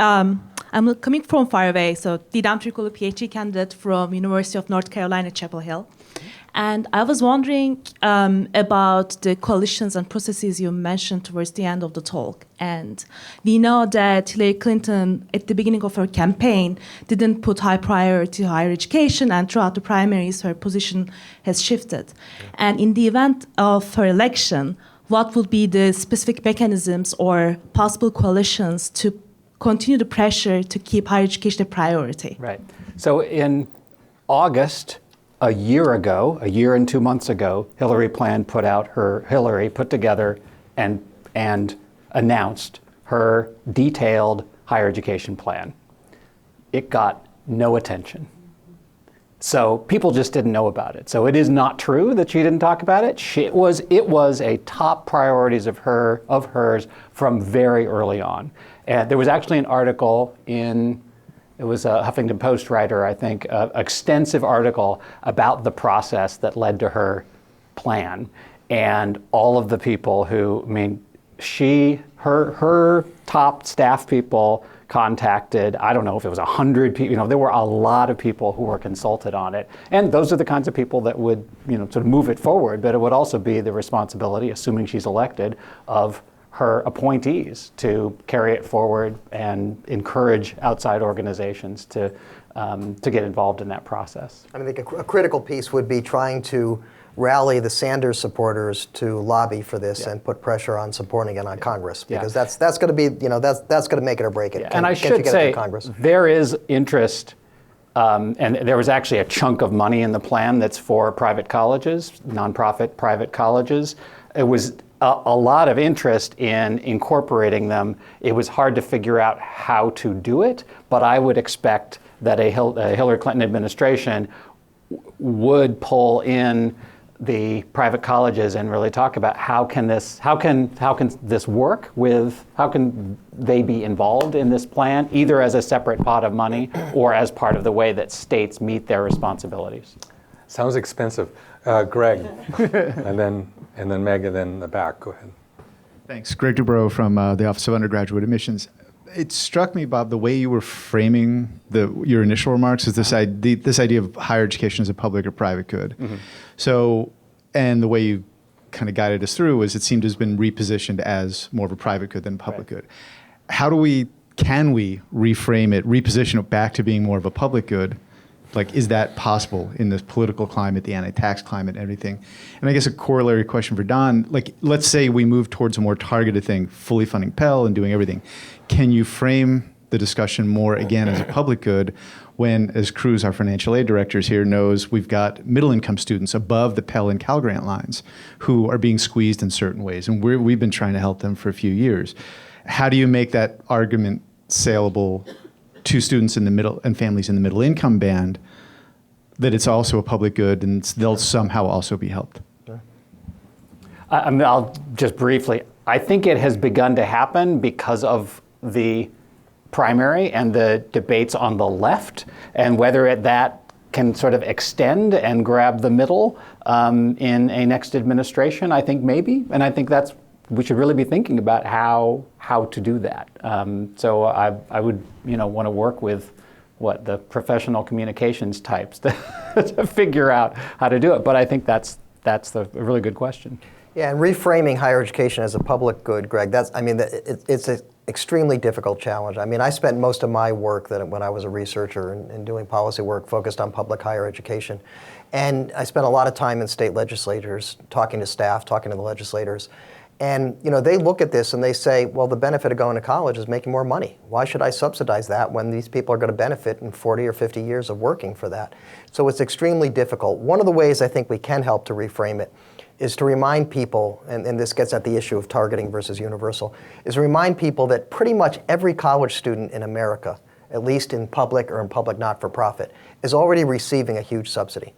I'm coming from far away. So Didem Türkoğlu, PhD candidate from University of North Carolina, Chapel Hill. And I was wondering about the coalitions and processes you mentioned towards the end of the talk. And we know that Hilary Clinton, at the beginning of her campaign, didn't put high priority to higher education, and throughout the primaries, her position has shifted. And in the event of her election, what would be the specific mechanisms or possible coalitions to continue the pressure to keep higher education a priority? Right. So in August, a year and 2 months ago, Hillary put together and announced her detailed higher education plan. It got no attention. So people just didn't know about it. So it is not true that she didn't talk about it. It was a top priorities of hers from very early on. And there was actually an article it was a Huffington Post writer, I think, extensive article about the process that led to her plan. And all of the people her top staff people contacted, I don't know if it was 100 people, there were a lot of people who were consulted on it. And those are the kinds of people that would, sort of move it forward, but it would also be the responsibility, assuming she's elected, of her appointees to carry it forward and encourage outside organizations to get involved in that process. I think a critical piece would be trying to rally the Sanders supporters to lobby for this and put pressure on supporting it on Congress, because that's going to be, that's going to make it or break it. Yeah. And I should say, there is interest, and there was actually a chunk of money in the plan that's for private colleges, nonprofit private colleges. It was a lot of interest in incorporating them. It was hard to figure out how to do it, but I would expect that a Hillary Clinton administration would pull in the private colleges and really talk about how can this work with, how can they be involved in this plan, either as a separate pot of money or as part of the way that states meet their responsibilities. Sounds expensive. Greg, and then Meg, and then in the back. Go ahead. Thanks. Greg Dubrow from the Office of Undergraduate Admissions. It struck me, Bob, the way you were framing your initial remarks is this idea of higher education as a public or private good. Mm-hmm. So, and the way you kind of guided us through was it seemed to have been repositioned as more of a private good than public good. How can we reframe it, reposition it back to being more of a public good? Like, is that possible in this political climate, the anti-tax climate, and everything? And I guess a corollary question for Don, like, let's say we move towards a more targeted thing, fully funding Pell and doing everything. Can you frame the discussion more, again, as a public good when, as Cruz, our financial aid director here, knows we've got middle-income students above the Pell and Cal Grant lines who are being squeezed in certain ways, and we've been trying to help them for a few years. How do you make that argument saleable to students in the middle and families in the middle income band that it's also a public good and they'll somehow also be helped? I'll just briefly, I think it has begun to happen because of the primary and the debates on the left, and whether that can sort of extend and grab the middle in a next administration, I think maybe, and I think we should really be thinking about how to do that. So I would want to work with the professional communications types to figure out how to do it. But I think that's a really good question. Yeah, and reframing higher education as a public good, Greg, it's an extremely difficult challenge. I mean, I spent most of my work when I was a researcher and doing policy work focused on public higher education. And I spent a lot of time in state legislatures, talking to staff, talking to the legislators. And they look at this and they say, well, the benefit of going to college is making more money. Why should I subsidize that when these people are going to benefit in 40 or 50 years of working for that? So it's extremely difficult. One of the ways I think we can help to reframe it is to remind people, and this gets at the issue of targeting versus universal, is to remind people that pretty much every college student in America, at least in public or in public not-for-profit, is already receiving a huge subsidy.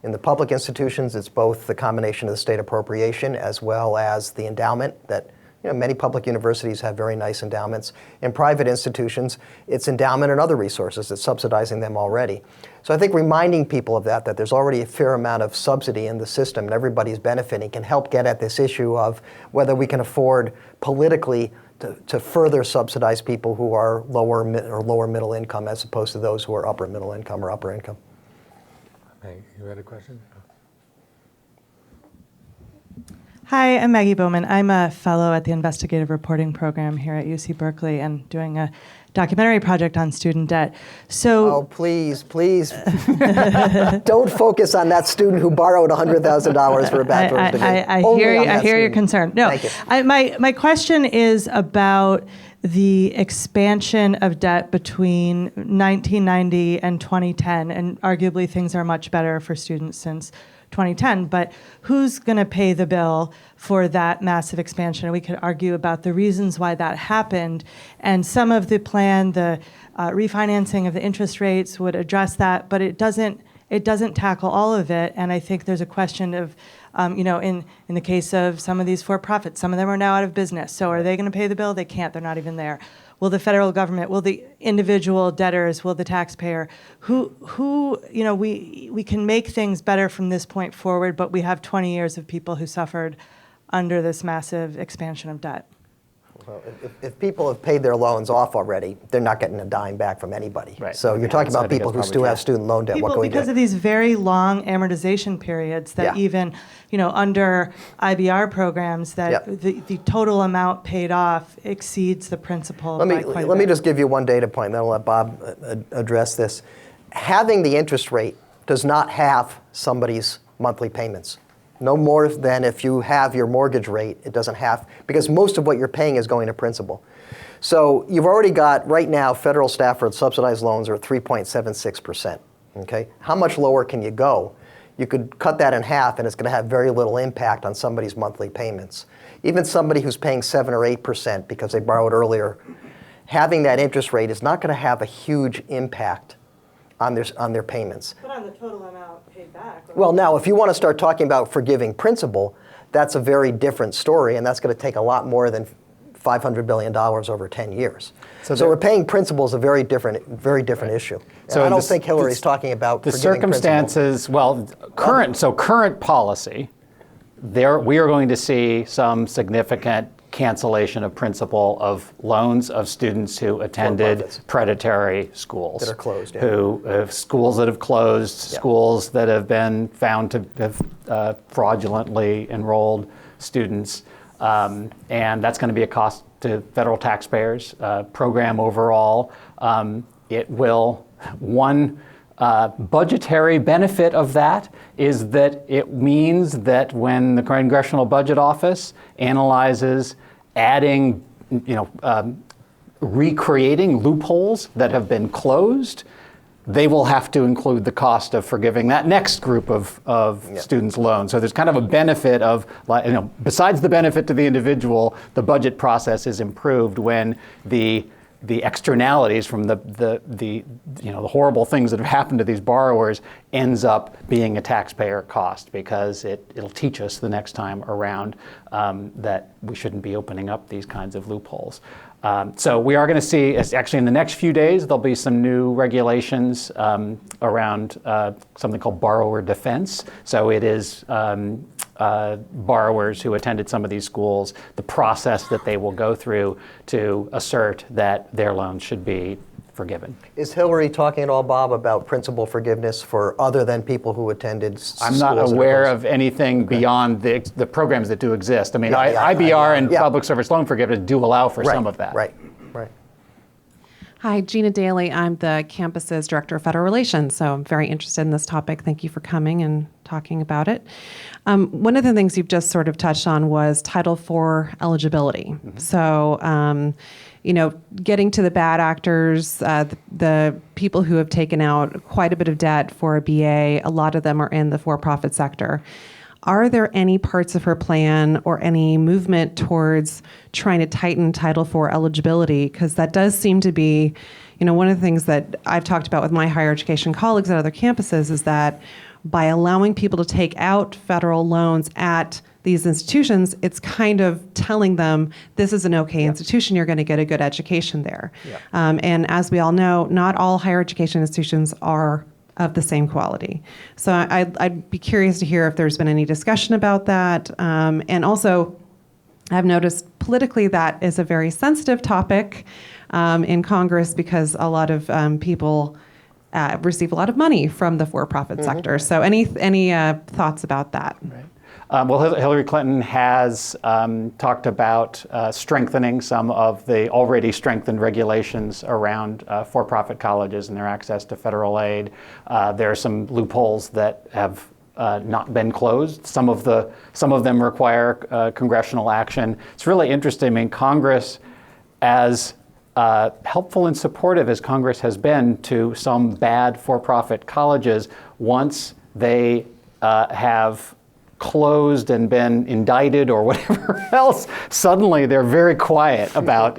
In the public institutions, it's both the combination of the state appropriation as well as the endowment that, many public universities have very nice endowments. In private institutions, it's endowment and other resources that's subsidizing them already. So I think reminding people of that there's already a fair amount of subsidy in the system and everybody's benefiting can help get at this issue of whether we can afford politically to further subsidize people who are lower middle income as opposed to those who are upper middle income or upper income. Hey, you had a question? Hi, I'm Maggie Bowman. I'm a fellow at the Investigative Reporting Program here at UC Berkeley and doing a documentary project on student debt. So, Oh, please, please. Don't focus on that student who borrowed $100,000 for a bachelor's degree. I Only hear, on I that hear your student. concern. No, Thank you. my question is about the expansion of debt between 1990 and 2010, and arguably things are much better for students since 2010, but who's going to pay the bill for that massive expansion? We could argue about the reasons why that happened, and some of the plan, the refinancing of the interest rates would address that, but it doesn't tackle all of it, and I think there's a question of, in the case of some of these for-profits, some of them are now out of business, so are they going to pay the bill? They can't, they're not even there. Will the federal government, will the individual debtors, will the taxpayer, we can make things better from this point forward, but we have 20 years of people who suffered under this massive expansion of debt. Well, if people have paid their loans off already, they're not getting a dime back from anybody. Right. So you're talking I about think people that's who still probably have student loan debt. What can we do? Because of these very long amortization periods that Yeah. even, under IBR programs, that Yeah. the total amount paid off exceeds the principal by quite a bit. Let me just give you one data point, then I'll let Bob address this. Having the interest rate does not halve somebody's monthly payments. No more than if you have your mortgage rate, it doesn't halve, because most of what you're paying is going to principal. So you've already got, right now, federal Stafford subsidized loans are at 3.76%. Okay? How much lower can you go? You could cut that in half, and it's going to have very little impact on somebody's monthly payments. Even somebody who's paying 7 or 8% because they borrowed earlier, having that interest rate is not going to have a huge impact on their payments. But on the total amount paid back. Well, now, if you want to start talking about forgiving principal, that's a very different story, and that's going to take a lot more than $500 billion over 10 years. So repaying principal is a very different issue. So and I don't think Hilary's talking about the forgiving circumstances. Well, current policy, we are going to see some significant cancellation of principal of loans of students who attended For-profits. predatory schools That are closed, yeah. who schools that have closed, Yeah. schools that have been found to have fraudulently enrolled students, and that's going to be a cost to federal taxpayers. Program overall, it will budgetary benefit of that is that it means that when the Congressional Budget Office analyzes adding, recreating loopholes that have been closed, they will have to include the cost of forgiving that next group of students' loans. So there's kind of a benefit of, besides the benefit to the individual, the budget process is improved when the externalities from the horrible things that have happened to these borrowers ends up being a taxpayer cost, because it'll teach us the next time around that we shouldn't be opening up these kinds of loopholes. So we are going to see, actually in the next few days, there'll be some new regulations around something called borrower defense. So it is borrowers who attended some of these schools, the process that they will go through to assert that their loans should be forgiven. Is Hilary talking at all, Bob, about principal forgiveness for other than people who attended schools? I'm not aware of anything beyond the programs that do exist. I mean, IBR and public service loan forgiveness do allow for some of that. Right. Hi, Gina Daly. I'm the campus's Director of Federal Relations, so I'm very interested in this topic. Thank you for coming and talking about it. One of the things you've just sort of touched on was Title IV eligibility. Mm-hmm. So, getting to the bad actors, the people who have taken out quite a bit of debt for a BA, a lot of them are in the for-profit sector. Are there any parts of her plan or any movement towards trying to tighten Title IV eligibility? Because that does seem to be, one of the things that I've talked about with my higher education colleagues at other campuses is that by allowing people to take out federal loans at these institutions, it's kind of telling them this is an okay institution, you're going to get a good education there. And as we all know, not all higher education institutions are of the same quality. So I'd be curious to hear if there's been any discussion about that. And also, I've noticed politically that is a very sensitive topic in Congress because a lot of people receive a lot of money from the for-profit sector. So any thoughts about that? Right. Well, Hillary Clinton has talked about strengthening some of the already strengthened regulations around for-profit colleges and their access to federal aid. There are some loopholes that have not been closed. Some of them require congressional action. It's really interesting. I mean, Congress, as helpful and supportive as Congress has been to some bad for-profit colleges, once they have closed and been indicted or whatever else, suddenly they're very quiet about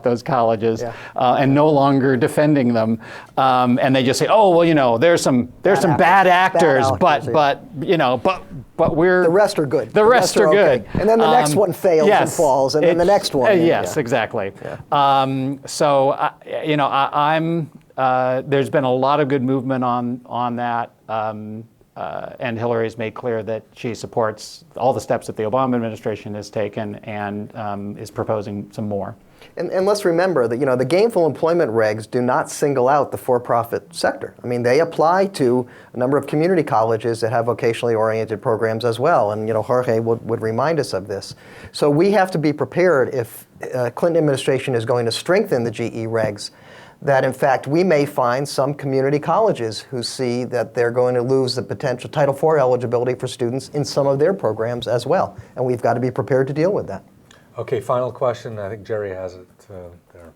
those colleges and no longer defending them. And they just say, oh, well, you know, there's some bad actors, but we're The rest are good. The rest are good. okay. And then the next one fails and falls, and then the next one. Yes, exactly. There's been a lot of good movement on that. And Hillary's made clear that she supports all the steps that the Obama administration has taken and is proposing some more. And let's remember that the gainful employment regs do not single out the for-profit sector. I mean, they apply to a number of community colleges that have vocationally oriented programs as well. And Jorge would remind us of this. So we have to be prepared if Clinton administration is going to strengthen the GE regs, that in fact we may find some community colleges who see that they're going to lose the potential Title IV eligibility for students in some of their programs as well. And we've got to be prepared to deal with that. Okay, final question. I think Jerry has it there.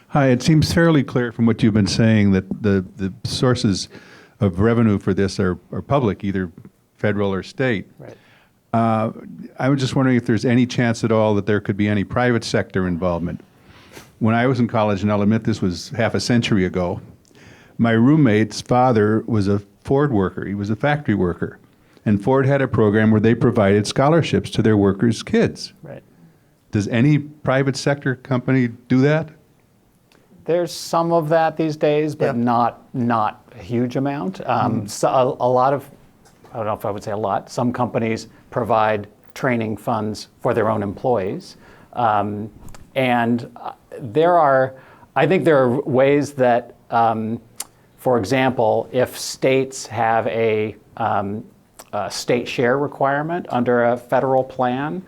Hi, it seems fairly clear from what you've been saying that the sources of revenue for this are public, either federal or state. Right. I was just wondering if there's any chance at all that there could be any private sector involvement. When I was in college, and I'll admit this was half a century ago, my roommate's father was a Ford worker. He was a factory worker. And Ford had a program where they provided scholarships to their workers' kids. Right. Does any private sector company do that? There's some of that these days, but not a huge amount. So a lot of, I don't know if I would say a lot, some companies provide training funds for their own employees. And I think there are ways that, for example, if states have a state share requirement under a federal plan,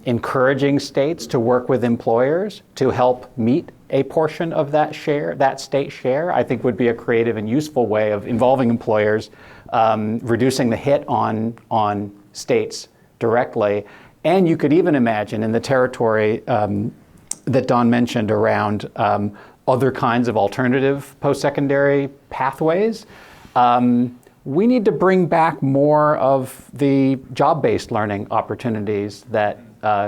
encouraging states to work with employers to help meet a portion of that share, that state share, I think would be a creative and useful way of involving employers, reducing the hit on states directly. And you could even imagine in the territory that Don mentioned around other kinds of alternative post-secondary pathways, we need to bring back more of the job-based learning opportunities that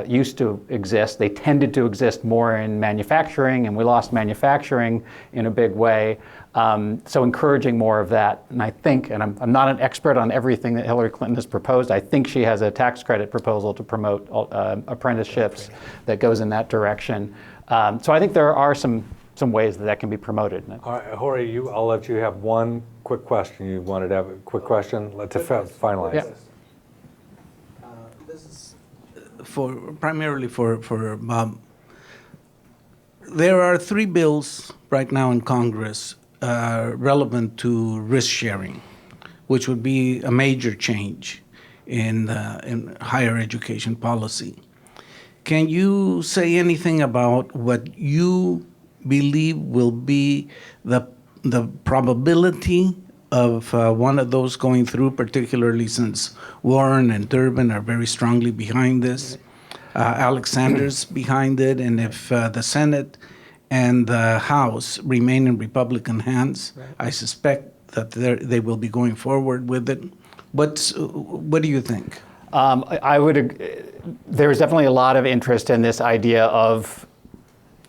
used to exist. They tended to exist more in manufacturing, and we lost manufacturing in a big way. So encouraging more of that. And I think, and I'm not an expert on everything that Hillary Clinton has proposed, I think she has a tax credit proposal to promote apprenticeships that goes in that direction. So I think there are some ways that can be promoted. All right, Jorge, I'll let you have one quick question. You wanted to have a quick question to finalize. Yeah. This is primarily for Bob. There are 3 bills right now in Congress relevant to risk sharing, which would be a major change in higher education policy. Can you say anything about what you believe will be the probability of one of those going through, particularly since Warren and Durbin are very strongly behind this, Alexander's behind it, and if the Senate and the House remain in Republican hands, I suspect that they will be going forward with it. What do you think? There is definitely a lot of interest in this idea of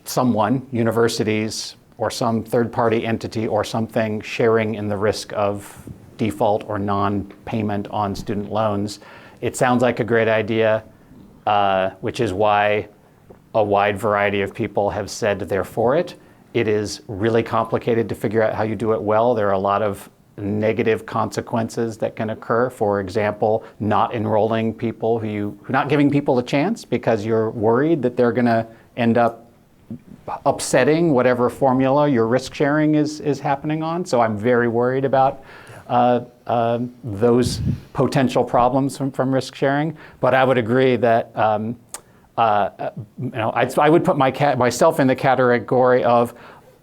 someone, universities, or some third-party entity or something sharing in the risk of default or non-payment on student loans. It sounds like a great idea, which is why a wide variety of people have said they're for it. It is really complicated to figure out how you do it well. There are a lot of negative consequences that can occur. For example, not enrolling people not giving people a chance because you're worried that they're going to end up upsetting whatever formula your risk sharing is happening on. So I'm very worried about those potential problems from risk sharing. But I would agree that I would put myself in the category of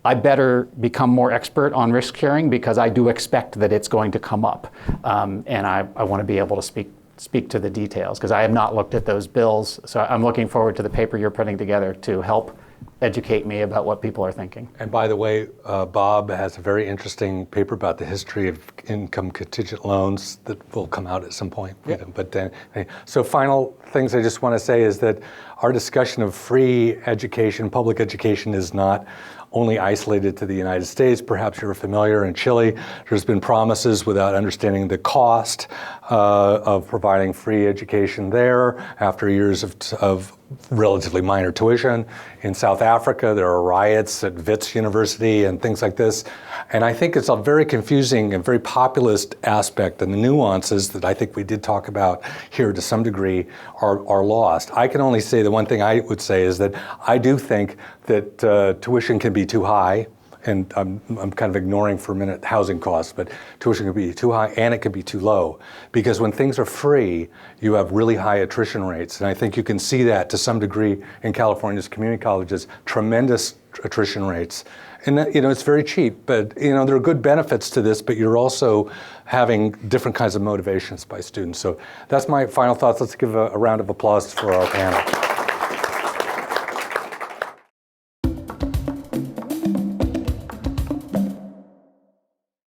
I better become more expert on risk sharing because I do expect that it's going to come up, and I want to be able to speak to the details because I have not looked at those bills. So I'm looking forward to the paper you're putting together to help educate me about what people are thinking. And by the way, Bob has a very interesting paper about the history of income contingent loans that will come out at some point. Yeah. But so final things I just want to say is that our discussion of free education, public education, is not only isolated to the United States. Perhaps you're familiar in Chile, there's been promises without understanding the cost of providing free education there after years of relatively minor tuition. In South Africa, there are riots at Wits University and things like this. And I think it's a very confusing and very populist aspect, and the nuances that I think we did talk about here to some degree are lost. I can only say the one thing I would say is that I do think that tuition can be too high, and I'm kind of ignoring for a minute housing costs, but tuition can be too high and it can be too low. Because when things are free, you have really high attrition rates. And I think you can see that to some degree in California's community colleges, tremendous attrition rates. And that, it's very cheap, but there are good benefits to this, but you're also having different kinds of motivations by students. So that's my final thoughts. Let's give a round of applause for our panel.